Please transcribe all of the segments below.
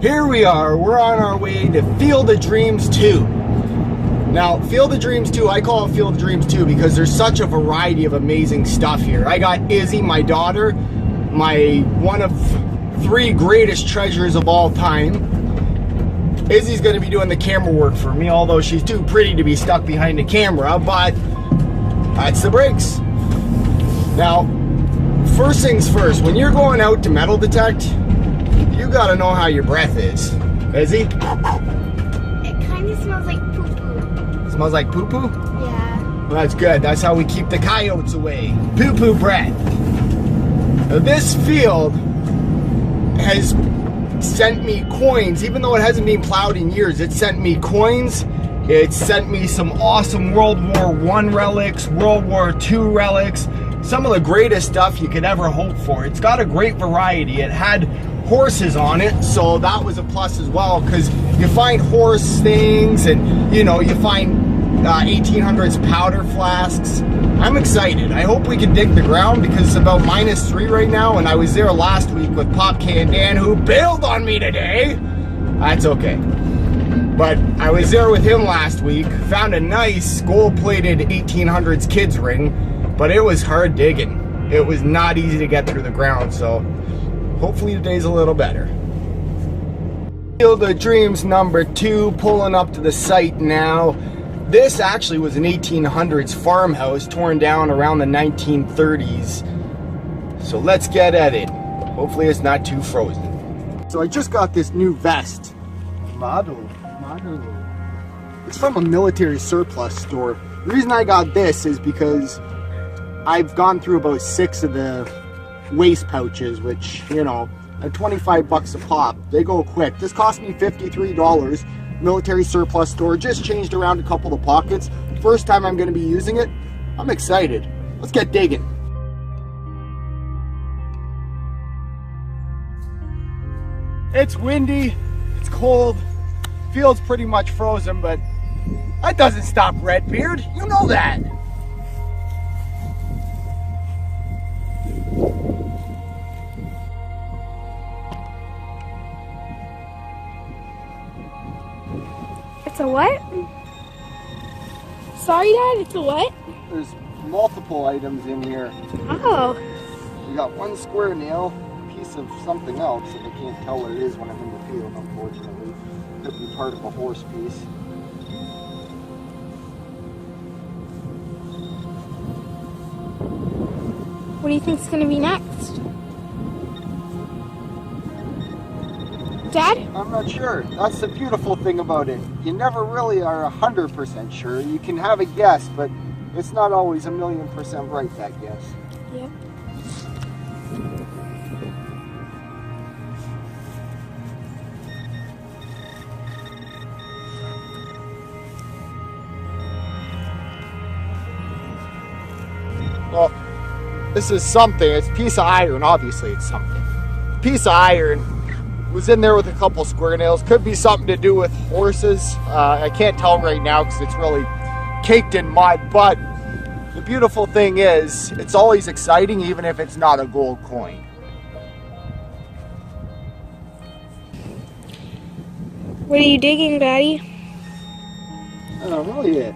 Here we are, we're on our way to Field of Dreams 2. Now, Field of Dreams 2, I call it Field of Dreams 2 because there's such a variety of amazing stuff here. I got Izzy, my daughter, one of 3 greatest treasures of all time. Izzy's gonna be doing the camera work for me, although she's too pretty to be stuck behind the camera, but that's the breaks. Now, first things first, when you're going out to metal detect, you gotta know how your breath is. Izzy? It kind of smells like poo-poo. Smells like poo-poo? Yeah. Well, that's good. That's how we keep the coyotes away. Poo-poo breath. Now, this field has sent me coins, even though it hasn't been plowed in years. It sent me coins. It sent me some awesome World War I relics, World War II relics, some of the greatest stuff you could ever hope for. It's got a great variety. It had horses on it, so that was a plus as well, because you find horse things and you find 1800s powder flasks. I'm excited. I hope we can dig the ground because it's about -3 right now, and I was there last week with Pop K and Dan, who bailed on me today. That's okay. But I was there with him last week, found a nice gold-plated 1800s kids ring, but it was hard digging. It was not easy to get through the ground, so hopefully today's a little better. Field of Dreams number 2, pulling up to the site now. This actually was an 1800s farmhouse torn down around the 1930s. So let's get at it. Hopefully it's not too frozen. So I just got this new vest. Model. It's from a military surplus store. The reason I got this is because I've gone through about 6 of the waist pouches, which, at 25 bucks a pop, they go quick. This cost me $53. Military surplus store, just changed around a couple of pockets. First time I'm going to be using it. I'm excited. Let's get digging. It's windy, it's cold, field's pretty much frozen, but that doesn't stop Redbeard. You know that. It's a what? Sorry, Dad, it's a what? There's multiple items in here. Oh. We got one square nail, a piece of something else, and I can't tell what it is when I'm in the field, unfortunately. Could be part of a horse piece. What do you think's gonna be next? Dad? I'm not sure. That's the beautiful thing about it. You never really are 100% sure. You can have a guess, but it's not always 1,000,000% right, that guess. Yep. Well, this is something. It's a piece of iron. Obviously, it's something. A piece of iron was in there with a couple square nails. Could be something to do with horses. I can't tell right now because it's really caked in mud, but the beautiful thing is it's always exciting even if it's not a gold coin. What are you digging, Daddy? I don't know yet.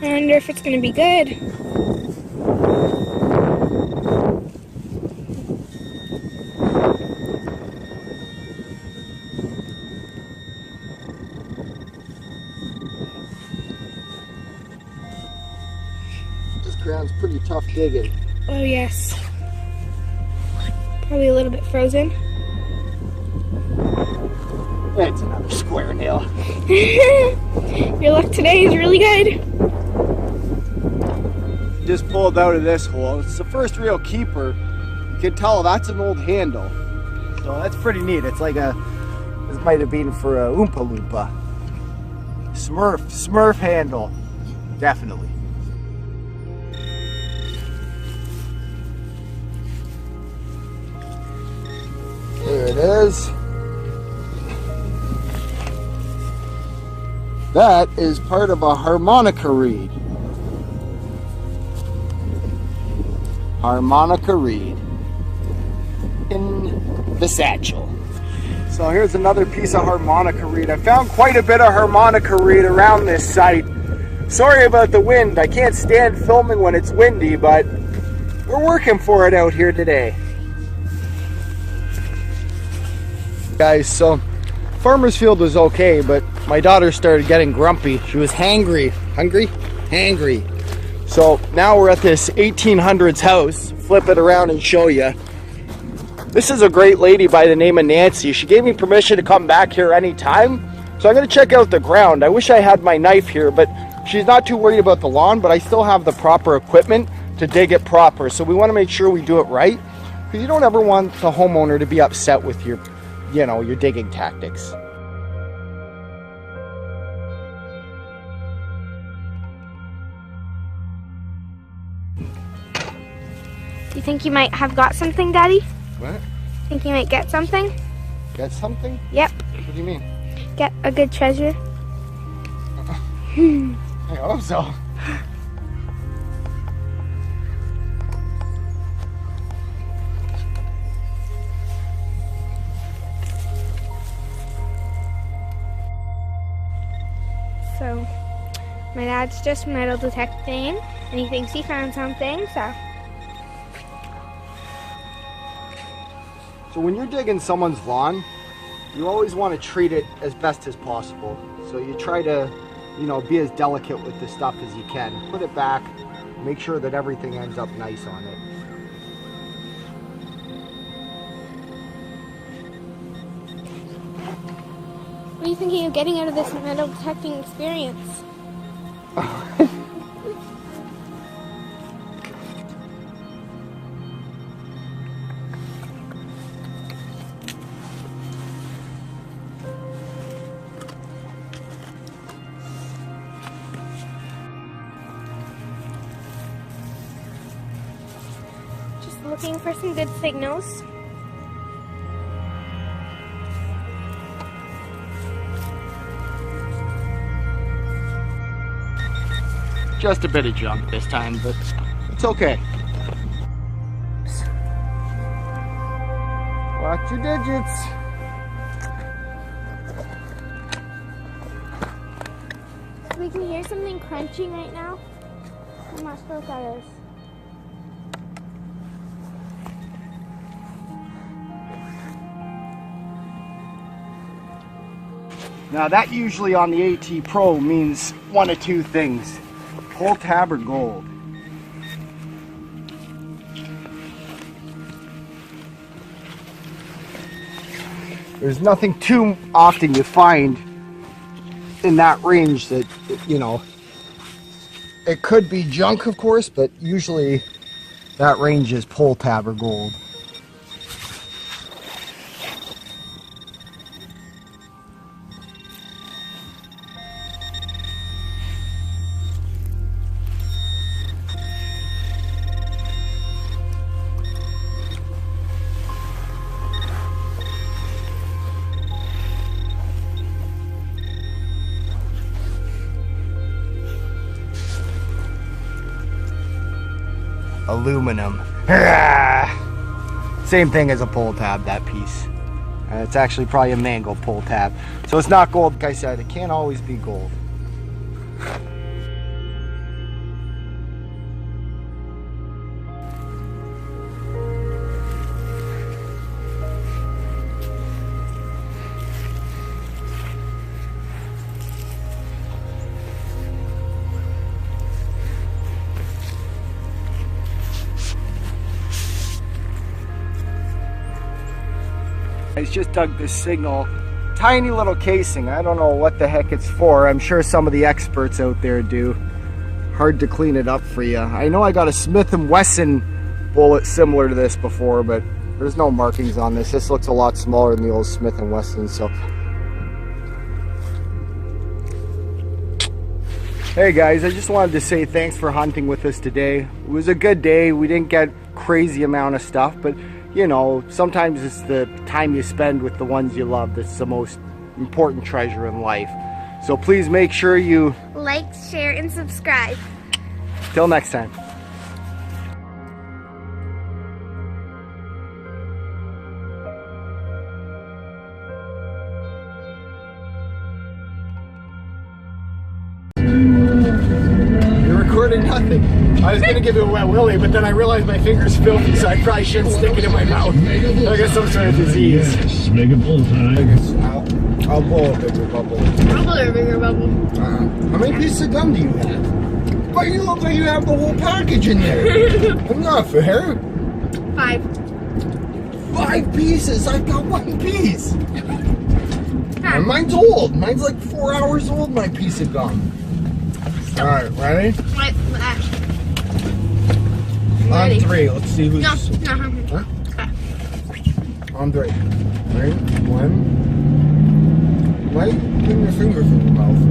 I wonder if it's gonna be good. This ground's pretty tough digging. Oh yes. Probably a little bit frozen. It's another square nail. Your luck today is really good. Just pulled out of this hole. It's the first real keeper. You can tell that's an old handle. So that's pretty neat. It's like this might have been for a Oompa Loompa. Smurf handle. Definitely. is. That is part of a harmonica reed. Harmonica reed in the satchel. So here's another piece of harmonica reed. I found quite a bit of harmonica reed around this site. Sorry about the wind. I can't stand filming when it's windy, but we're working for it out here today. Guys, so farmer's field was okay, but my daughter started getting grumpy. She was hangry. Hungry? Hangry. So now we're at this 1800s house. Flip it around and show you. This is a great lady by the name of Nancy. She gave me permission to come back here anytime. So I'm going to check out the ground. I wish I had my knife here, but she's not too worried about the lawn, but I still have the proper equipment to dig it proper. So we want to make sure we do it right, because you don't ever want the homeowner to be upset with your, your digging tactics. You think you might have got something, Daddy? What? Think you might get something? Get something? Yep. What do you mean? Get a good treasure. I hope so. So, my dad's just metal detecting, and he thinks he found something, so. So when you're digging someone's lawn, you always want to treat it as best as possible. So you try to, be as delicate with the stuff as you can. Put it back, make sure that everything ends up nice on it. What are you thinking of getting out of this metal detecting experience? Looking for some good signals. Just a bit of junk this time, but it's okay. Watch your digits. We can hear something crunching right now. I'm not sure what that is. Now that usually on the AT Pro means one of two things: pull tab or gold. There's nothing too often you find in that range that, it could be junk, of course, but usually that range is pull tab or gold. Aluminum. Same thing as a pull tab, that piece. It's actually probably a mango pull tab. So it's not gold, like I said. It can't always be gold. He's just dug this signal, tiny little casing. I don't know what the heck it's for. I'm sure some of the experts out there do. Hard to clean it up for you. I know I got a Smith & Wesson bullet similar to this before, but there's no markings on this. This looks a lot smaller than the old Smith & Wesson, so. Hey guys, I just wanted to say thanks for hunting with us today. It was a good day. We didn't get crazy amount of stuff, but you know, sometimes it's the time you spend with the ones you love that's the most important treasure in life. So please make sure you like, share, and subscribe. till next time. You're recording nothing. I was gonna give you a wet willy, but then I realized my finger's filthy, so I probably shouldn't stick it in my mouth. I got some sort of disease. Yes, make a bull time. I'll blow a bigger bubble. Bubble or bigger bubble? How many pieces of gum do you have? But you look like you have the whole package in there. That's not fair. 5. 5 pieces. I got 1 piece. Huh. And mine's old. Mine's like 4 hours old, my piece of gum. All right, ready? What? On Ready. 3. Let's see who's... No. Huh? Okay. On 3. Ready? 1. Why are you putting your fingers in your mouth?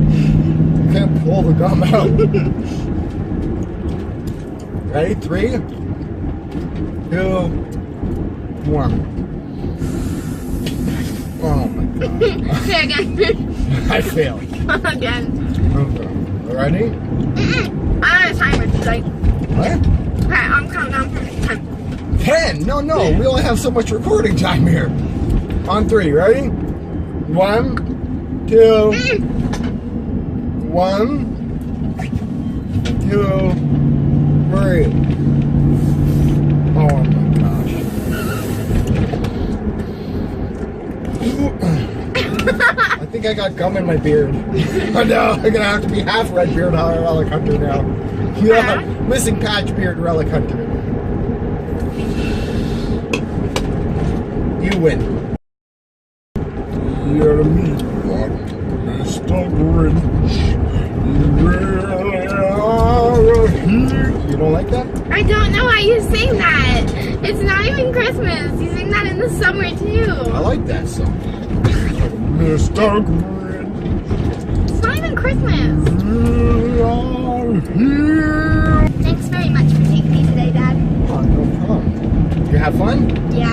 You can't pull the gum out. Ready? 3, 2, 1. Oh my god. Okay, again. I failed. Again. Okay. Ready? I don't have a timer. It's like, What? okay, I'm counting down from 10. 10? No, we only have so much recording time here. On 3, ready? 1, 2, 1, 2, 3. Oh my gosh. I think I got gum in my beard. Oh no, I'm gonna have to be half red beard relic hunter now. Yeah, missing patch beard relic hunter. You win. You're me, Mr. Grinch. You really are here. You don't like that? I don't know why you sing that. It's not even Christmas. You sing that in the summer too. I like that song. Mr. Grinch. It's not even Christmas. You are here. Thanks very much for taking me today, Dad. Oh, no problem. You have fun? Yeah.